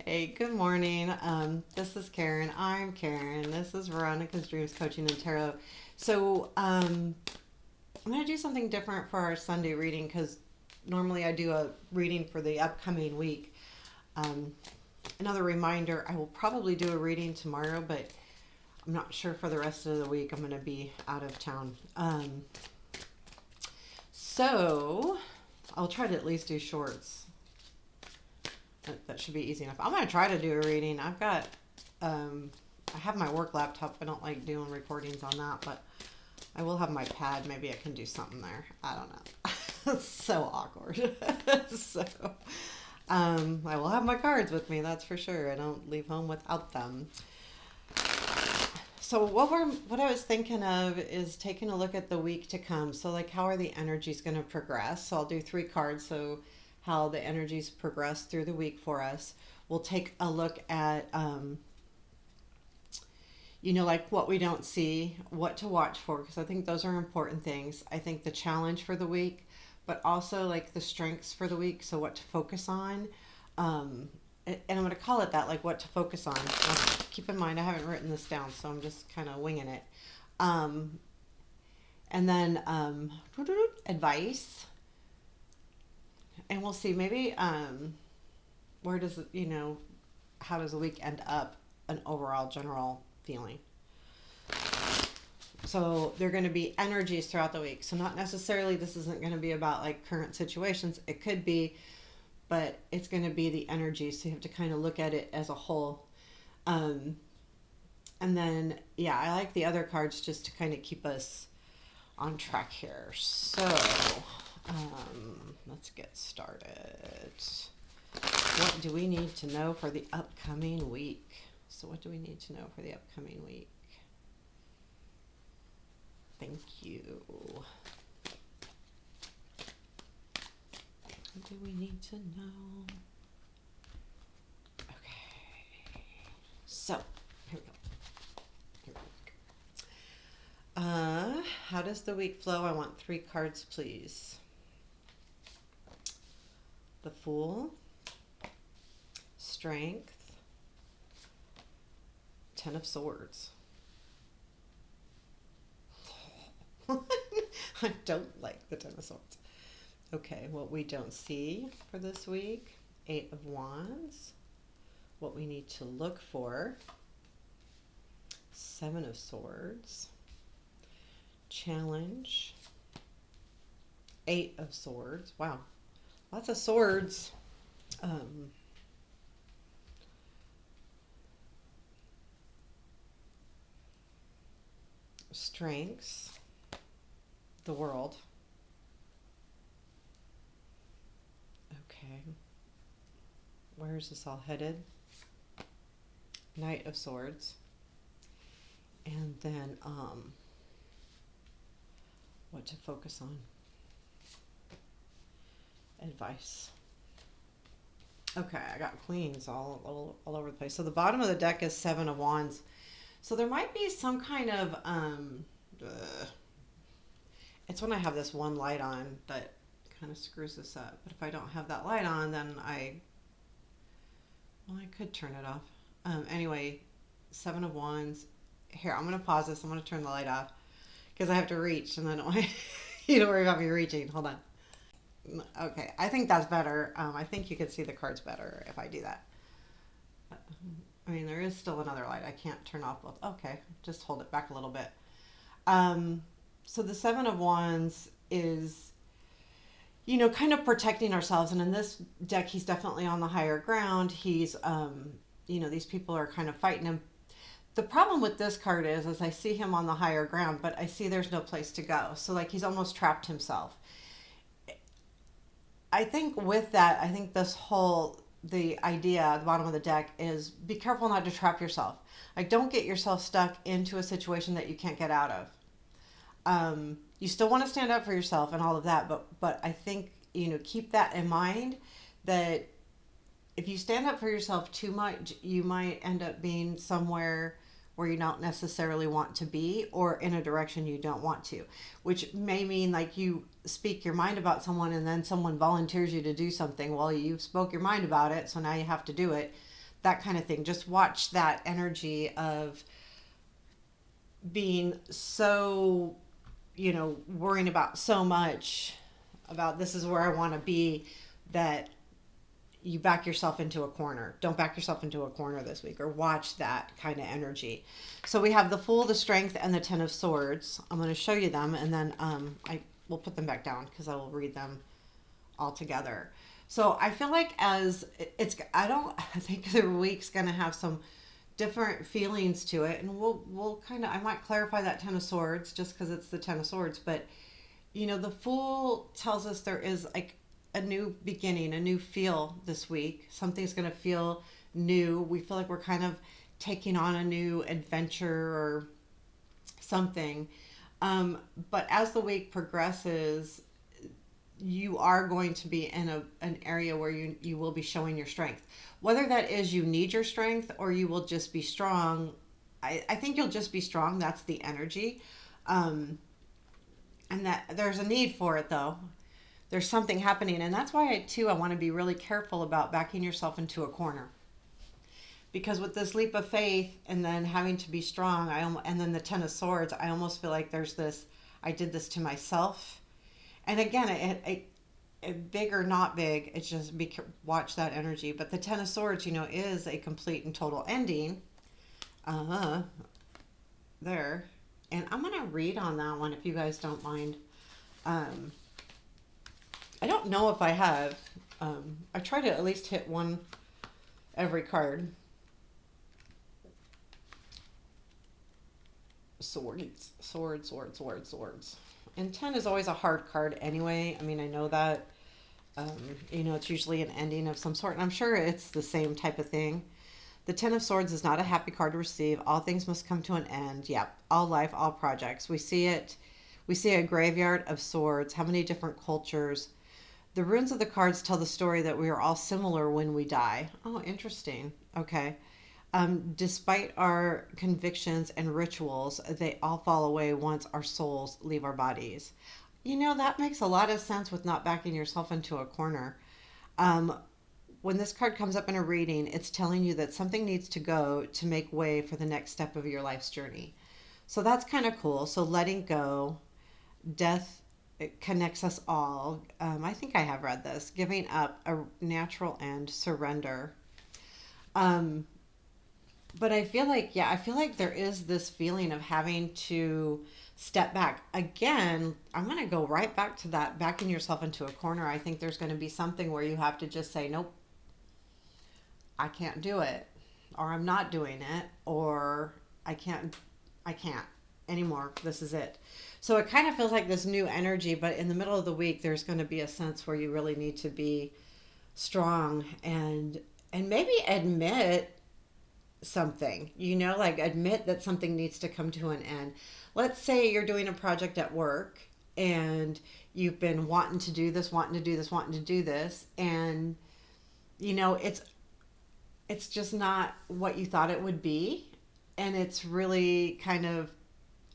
Hey, good morning. This is Karen. I'm Karen. This is Veronica's Dreams Coaching and Tarot. I'm going to do something different for our Sunday reading because normally I do a reading for the upcoming week. Um, Another reminder, I will probably do a reading tomorrow, but I'm not sure for the rest of the week. I'm going to be out of town. So I'll try to at least do shorts. That should be easy enough. I'm going to try to do a reading. I have my work laptop. I don't like doing recordings on that, but I will have my pad. Maybe I can do something there. I don't know. It's so awkward. so, I will have my cards with me. That's for sure. I don't leave home without them. So what I was thinking of is taking a look at the week to come. So like how are the energies going to progress? So I'll do three cards. So how the energies progress through the week for us. We'll take a look at like what we don't see, what to watch for, because I think those are important things. I think the challenge for the week, but also like the strengths for the week. So what to focus on. And I'm going to call it that, like what to focus on. Now, keep in mind, I haven't written this down, so I'm just kind of winging it. Um, and then advice, and we'll see maybe where does it, how does the week end up, an overall general feeling. So they're going to be energies throughout the week. So not necessarily this isn't going to be about like current situations. It could be, but it's going to be the energies. So you have to kind of look at it as a whole. Um, and then, yeah, I like the other cards just to kind of keep us on track here. So let's get started. What do we need to know for the upcoming week? So what do we need to know for the upcoming week? Thank you. What do we need to know? Okay. So, here we go. Here we go. How does the week flow? I want three cards, please. The Fool, Strength, Ten of Swords. I don't like the Ten of Swords. Okay, what we don't see for this week, Eight of Wands. What we need to look for, Seven of Swords. Challenge, Eight of Swords. Wow, lots of swords. Strengths, the World. Okay, where is this all headed? Knight of Swords. And then what to focus on. Advice. Okay, I got queens all over the place. So the bottom of the deck is Seven of Wands. So there might be some kind of it's when I have this one light on that kind of screws this up. But if I don't have that light on, then I could turn it off. Anyway, Seven of Wands. Here, I'm going to pause this. I'm going to turn the light off because I have to reach, and then you don't worry about me reaching. Hold on. Okay, I think that's better. I think you can see the cards better if I do that. I mean, there is still another light. I can't turn off both. Okay, just hold it back a little bit. So the Seven of Wands is, kind of protecting ourselves. And in this deck, he's definitely on the higher ground. He's, these people are kind of fighting him. The problem with this card is I see him on the higher ground, but I see there's no place to go. So like he's almost trapped himself. I think with that, I think the idea at the bottom of the deck is be careful not to trap yourself. Like don't get yourself stuck into a situation that you can't get out of. You still want to stand up for yourself and all of that, but I think, keep that in mind that if you stand up for yourself too much, you might end up being somewhere where you don't necessarily want to be or in a direction you don't want to, which may mean like you speak your mind about someone and then someone volunteers you to do something. Well, you spoke your mind about it, so now you have to do it. that kind of thing. Just watch that energy of being so, worrying about so much about this is where I want to be, that you back yourself into a corner. Don't back yourself into a corner this week, or watch that kind of energy. So we have the Fool, the Strength, and the Ten of Swords. I'm going to show you them, and then I will put them back down because I will read them all together. So I feel like I think the week's going to have some different feelings to it, and we'll kind of, I might clarify that Ten of Swords just because it's the Ten of Swords, but the Fool tells us there is like a new beginning, a new feel this week. Something's going to feel new. We feel like we're kind of taking on a new adventure or something. But as the week progresses, you are going to be in an area where you will be showing your strength. Whether that is you need your strength or you will just be strong, I think you'll just be strong. That's the energy. And that there's a need for it, though. There's something happening. And that's why, I want to be really careful about backing yourself into a corner. Because with this leap of faith and then having to be strong, and then the Ten of Swords, I almost feel like there's this, I did this to myself. And again, it big or not big, it's just watch that energy. But the Ten of Swords, is a complete and total ending. There. And I'm going to read on that one if you guys don't mind. I don't know if I have. I try to at least hit one every card. Swords. And 10 is always a hard card anyway. I mean, I know that. It's usually an ending of some sort. And I'm sure it's the same type of thing. The Ten of Swords is not a happy card to receive. All things must come to an end. Yep. All life, all projects. We see it. We see a graveyard of swords. How many different cultures? The runes of the cards tell the story that we are all similar when we die. Oh, interesting. Okay. Despite our convictions and rituals, they all fall away once our souls leave our bodies. That makes a lot of sense with not backing yourself into a corner. When this card comes up in a reading, it's telling you that something needs to go to make way for the next step of your life's journey. So that's kind of cool. So letting go, death, it connects us all. I think I have read this. Giving up, a natural end, surrender. But I feel like there is this feeling of having to step back. Again, I'm going to go right back to that, backing yourself into a corner. I think there's going to be something where you have to just say, nope, I can't do it, or I'm not doing it, or I can't anymore. This is it. So it kind of feels like this new energy, but in the middle of the week, there's going to be a sense where you really need to be strong and maybe admit something, like admit that something needs to come to an end. Let's say you're doing a project at work and you've been wanting to do this, and it's just not what you thought it would be, and it's really kind of,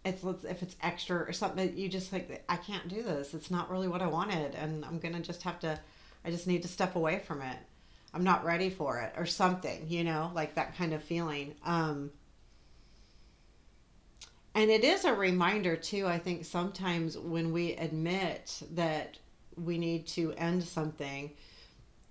if it's extra or something that you just like, I can't do this, it's not really what I wanted, and I'm gonna just have to, I just need to step away from it, I'm not ready for it, or something, like that kind of feeling. And it is a reminder too, I think sometimes when we admit that we need to end something,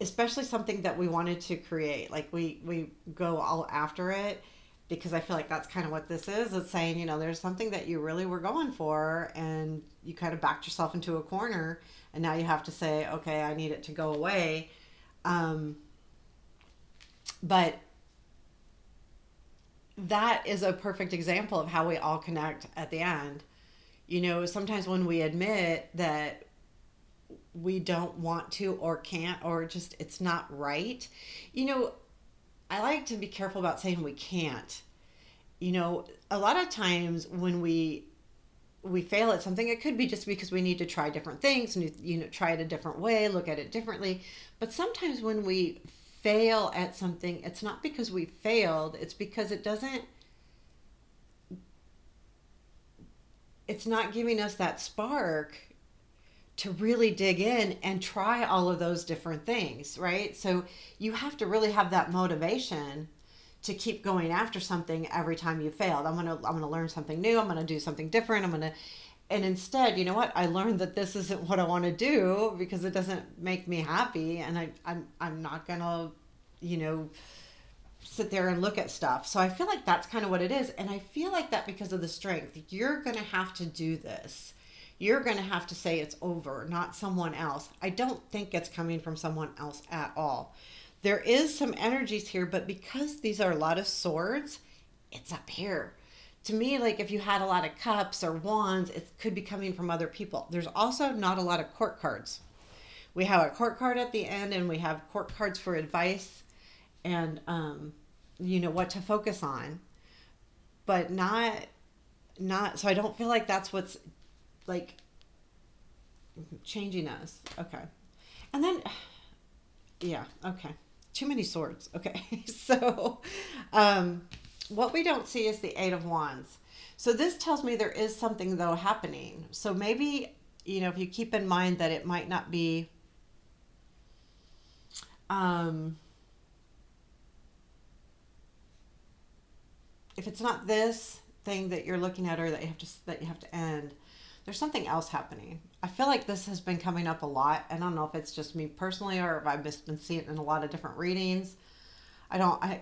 especially something that we wanted to create, like we go all after it, because I feel like that's kind of what this is. It's saying, there's something that you really were going for and you kind of backed yourself into a corner, and now you have to say, okay, I need it to go away. But that is a perfect example of how we all connect at the end. Sometimes when we admit that we don't want to or can't, or just it's not right, I like to be careful about saying we can't. A lot of times when we fail at something, it could be just because we need to try different things and try it a different way, look at it differently. But sometimes when we fail at something, it's not because we failed, it's because it's not giving us that spark to really dig in and try all of those different things, right? So you have to really have that motivation to keep going after something every time you failed. I'm gonna learn something new. I'm gonna do something different. And instead, you know what? I learned that this isn't what I want to do because it doesn't make me happy, and I'm not gonna, you know, sit there and look at stuff. So I feel like that's kind of what it is. And I feel like that because of the strength, you're going to have to do this. You're going to have to say it's over, not someone else. I don't think it's coming from someone else at all. There is some energies here, but because these are a lot of swords, it's up here. To me, like if you had a lot of cups or wands, it could be coming from other people. There's also not a lot of court cards. We have a court card at the end, and we have court cards for advice and you know what to focus on, but not. So I don't feel like that's what's like changing us. Okay, and then yeah, okay, too many swords. Okay, so what we don't see is the Eight of Wands. So this tells me there is something though happening. So maybe, you know, if you keep in mind that it might not be um if it's not this thing that you're looking at or that you have to end, there's something else happening. I feel like this has been coming up a lot. I don't know if it's just me personally or if I've just been seeing it in a lot of different readings. I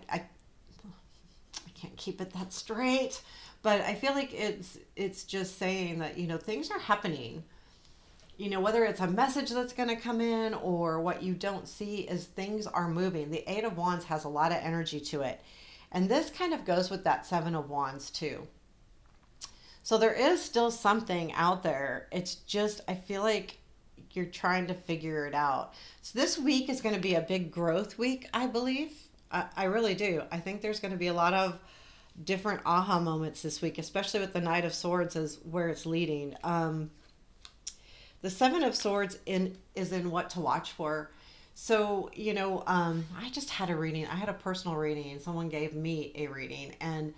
can't keep it that straight, but I feel like it's just saying that, you know, things are happening. You know, whether it's a message that's going to come in or what you don't see is things are moving. The Eight of Wands has a lot of energy to it. And this kind of goes with that Seven of Wands too. So there is still something out there. It's just, I feel like you're trying to figure it out. So this week is going to be a big growth week, I believe. I really do. I think there's going to be a lot of different aha moments this week, especially with the Knight of Swords is where it's leading. The Seven of Swords is in what to watch for. So, you know, I just had a reading. I had a personal reading. Someone gave me a reading. And,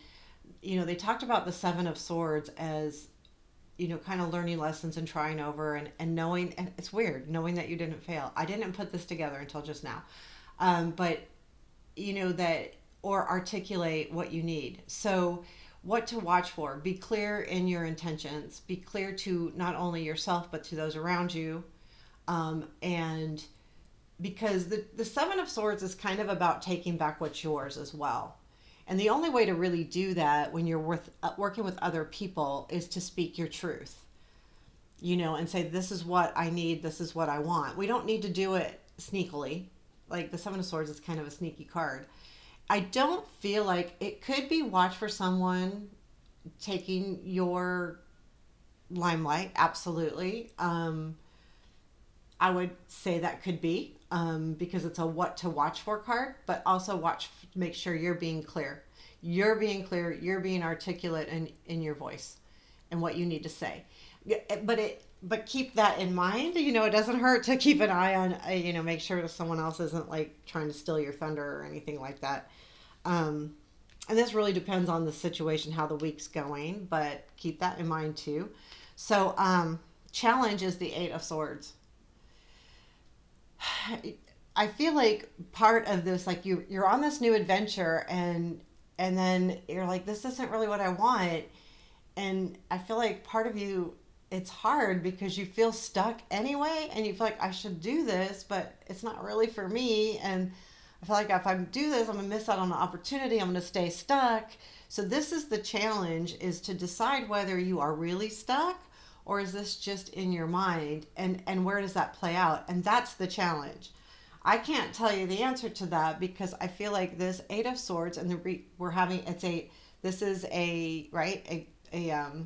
you know, they talked about the Seven of Swords as, you know, kind of learning lessons and trying over and knowing. And it's weird, knowing that you didn't fail. I didn't put this together until just now. But, you know, that, or articulate what you need. So, what to watch for. Be clear in your intentions. Be clear to not only yourself, but to those around you. And because the Seven of Swords is kind of about taking back what's yours as well. And the only way to really do that when you're working with other people is to speak your truth, you know, and say, this is what I need, this is what I want. We don't need to do it sneakily. Like the Seven of Swords is kind of a sneaky card. I don't feel like it could be watch for someone taking your limelight. Absolutely. I would say that could be because it's a what to watch for card, but also make sure you're being clear. You're being clear. You're being articulate in your voice and what you need to say. But keep that in mind. You know, it doesn't hurt to keep an eye on, you know, make sure that someone else isn't like trying to steal your thunder or anything like that. And this really depends on the situation, how the week's going, but keep that in mind too. So, challenge is the Eight of Swords. I feel like part of this, like you're on this new adventure and then you're like, this isn't really what I want. And I feel like part of you, it's hard because you feel stuck anyway, and you feel like I should do this, but it's not really for me. And I feel like if I do this, I'm gonna miss out on an opportunity. I'm gonna stay stuck. So this is the challenge: is to decide whether you are really stuck or is this just in your mind, and where does that play out? And that's the challenge. I can't tell you the answer to that because I feel like this Eight of Swords and we're having this is a right a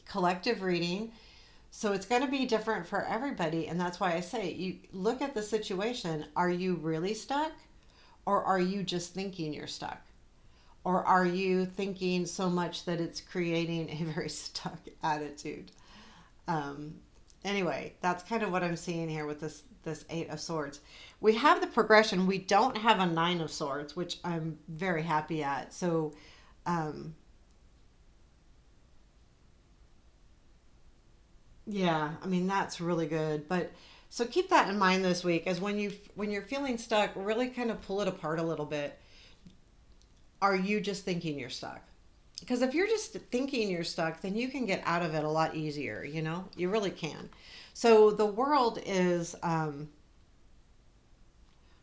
collective reading. So it's going to be different for everybody. And that's why I say, you look at the situation. Are you really stuck? Or are you just thinking you're stuck? Or are you thinking so much that it's creating a very stuck attitude? Um, anyway, that's kind of what I'm seeing here with this Eight of Swords. We have the progression. We don't have a Nine of Swords, which I'm very happy at. So Yeah, I mean that's really good. But so keep that in mind this week as when you're feeling stuck, really kind of pull it apart a little bit. Are you just thinking you're stuck? Because if you're just thinking you're stuck, then you can get out of it a lot easier, you know? You really can. So the world is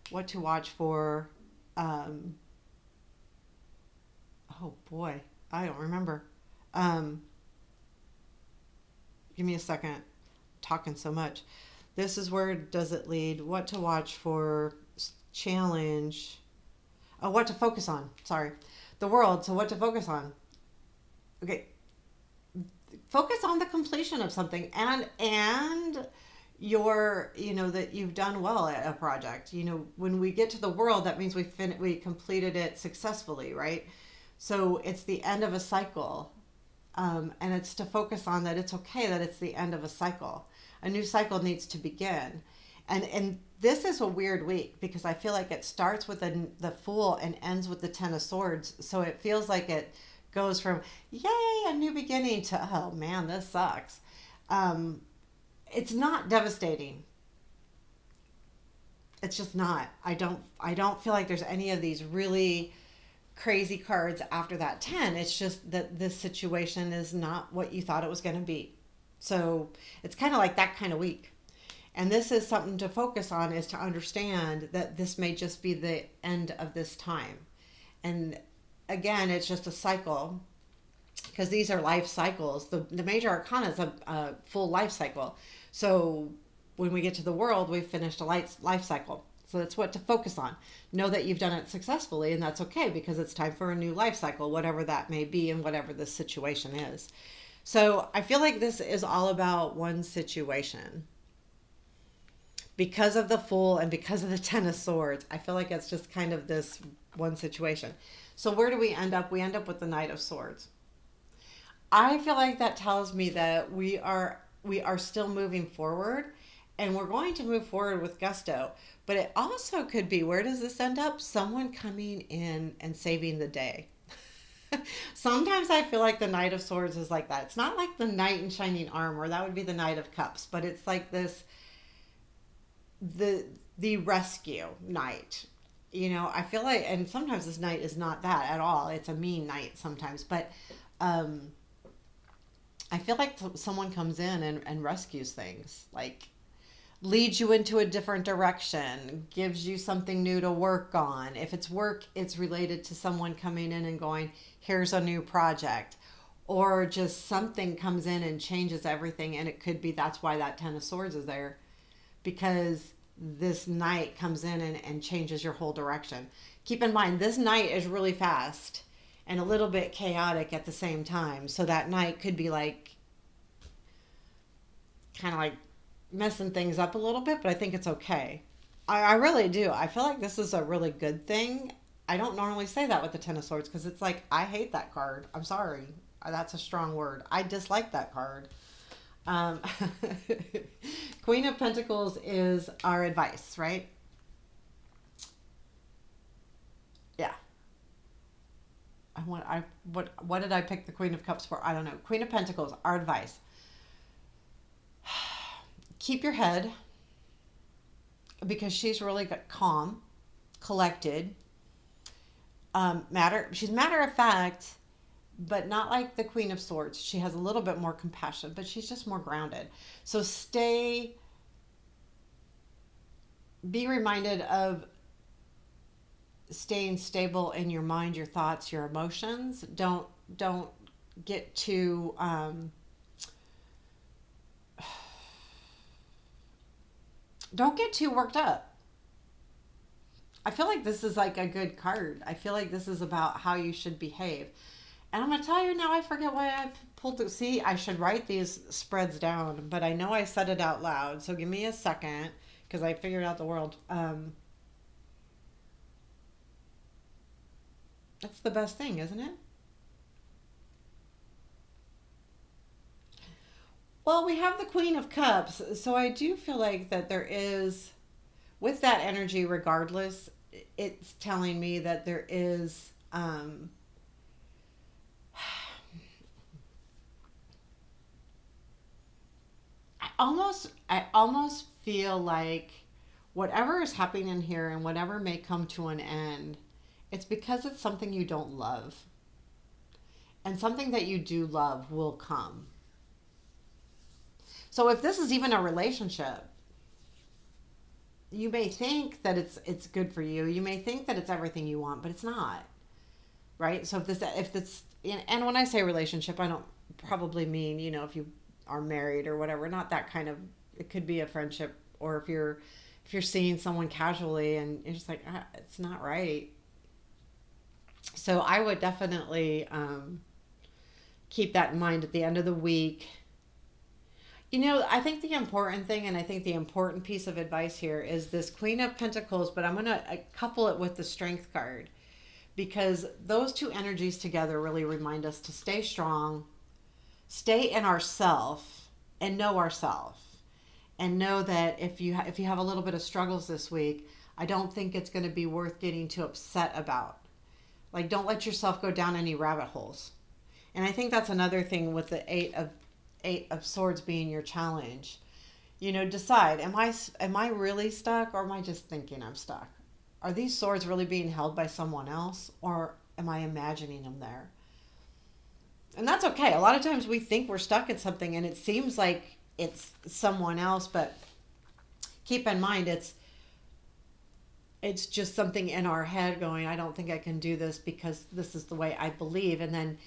what to watch for. Um, oh boy, I don't remember. Um, Give me a second. I'm talking so much. This is where does it lead? What to watch for? Challenge. Oh, what to focus on. Sorry, the world. So what to focus on? Okay, focus on the completion of something and your that you've done well at a project. When we get to the world, that means we completed it successfully, right? So it's the end of a cycle. And it's to focus on that it's okay that it's the end of a cycle. A new cycle needs to begin. And this is a weird week because I feel like it starts with the Fool and ends with the Ten of Swords. So it feels like it goes from, yay, a new beginning to, oh man, this sucks. Um, it's not devastating. It's just not. I don't feel like there's any of these really crazy cards after that 10. It's just that this situation is not what you thought it was going to be. So it's kind of like that kind of week. And this is something to focus on, is to understand that this may just be the end of this time. And again, it's just a cycle because these are life cycles. The major arcana is a full life cycle. So when we get to the world, we've finished a life cycle. So that's what to focus on. Know that you've done it successfully, and that's okay because it's time for a new life cycle, whatever that may be and whatever the situation is. So I feel like this is all about one situation. Because of the Fool and because of the Ten of Swords, I feel like it's just kind of this one situation. So where do we end up? We end up with the Knight of Swords. I feel like that tells me that we are still moving forward, and we're going to move forward with gusto. But it also could be, where does this end up? Someone coming in and saving the day. Sometimes I feel like the Knight of Swords is like that. It's not like the Knight in shining armor. That would be the Knight of Cups, but it's like this, the rescue knight. I feel like, and sometimes this knight is not that at all. It's a mean knight sometimes, but um I feel like someone comes in and rescues things, like leads you into a different direction, gives you something new to work on. If it's work, it's related to someone coming in and going, here's a new project. Or just something comes in and changes everything. And it could be that's why that Ten of Swords is there, because this knight comes in and changes your whole direction. Keep in mind, this knight is really fast and a little bit chaotic at the same time. So that knight could be like, kind of like messing things up a little bit, but I think it's okay. I really do. I feel like this is a really good thing. I don't normally say that with the Ten of Swords because it's like, I hate that card. I'm sorry. That's a strong word. I dislike that card. Um, Queen of Pentacles is our advice, right? Yeah. What did I pick the Queen of Cups for? I don't know. Queen of Pentacles, our advice. Keep your head, because she's really calm, collected. She's matter of fact, but not like the Queen of Swords. She has a little bit more compassion, but she's just more grounded. So be reminded of staying stable in your mind, your thoughts, your emotions. Don't get too don't get too worked up. I feel like this is like a good card. I feel like this is about how you should behave. And I'm going to tell you now, I forget why I pulled the. See, I should write these spreads down, but I know I said it out loud. So give me a second because I figured out the world. That's the best thing, isn't it? Well, we have the Queen of Cups. So I do feel like that there is, with that energy, regardless, it's telling me that there is. I almost feel like whatever is happening in here and whatever may come to an end, it's because it's something you don't love. And something that you do love will come. So if this is even a relationship, you may think that it's good for you. You may think that it's everything you want, but it's not. Right? So if this and when I say relationship, I don't probably mean, if you are married or whatever, not that kind of, it could be a friendship, or if you're seeing someone casually and you're just like, it's not right. So I would definitely keep that in mind at the end of the week. I think the important thing, and I think the important piece of advice here is this Queen of Pentacles, but I'm going to couple it with the Strength card, because those two energies together really remind us to stay strong, stay in ourself, and know ourself, and know that if you have a little bit of struggles this week, I don't think it's going to be worth getting too upset about. Like, don't let yourself go down any rabbit holes. And I think that's another thing with the eight of swords being your challenge. Decide, am I really stuck, or am I just thinking I'm stuck? Are these swords really being held by someone else, or am I imagining them there? And that's okay. A lot of times we think we're stuck at something and it seems like it's someone else, but keep in mind it's just something in our head going, I don't think I can do this because this is the way I believe. And then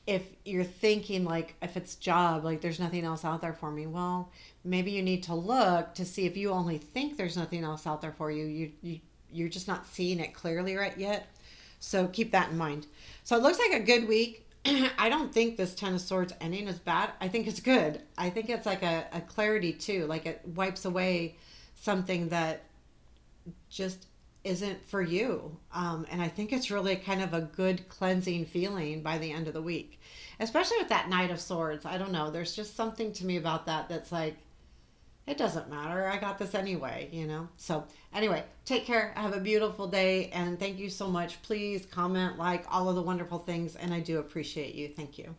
if you're thinking, like, if it's job, like, there's nothing else out there for me, well, maybe you need to look to see if you only think there's nothing else out there for you. You're just not seeing it clearly right yet. So keep that in mind. So it looks like a good week. I don't think this Ten of Swords ending is bad. I think it's good. I think it's like a clarity too. Like, it wipes away something that just isn't for you. And I think it's really kind of a good cleansing feeling by the end of the week, especially with that Knight of Swords. I don't know. There's just something to me about that that's like, it doesn't matter. I got this anyway. So anyway, take care. Have a beautiful day. And thank you so much. Please comment, like, all of the wonderful things. And I do appreciate you. Thank you.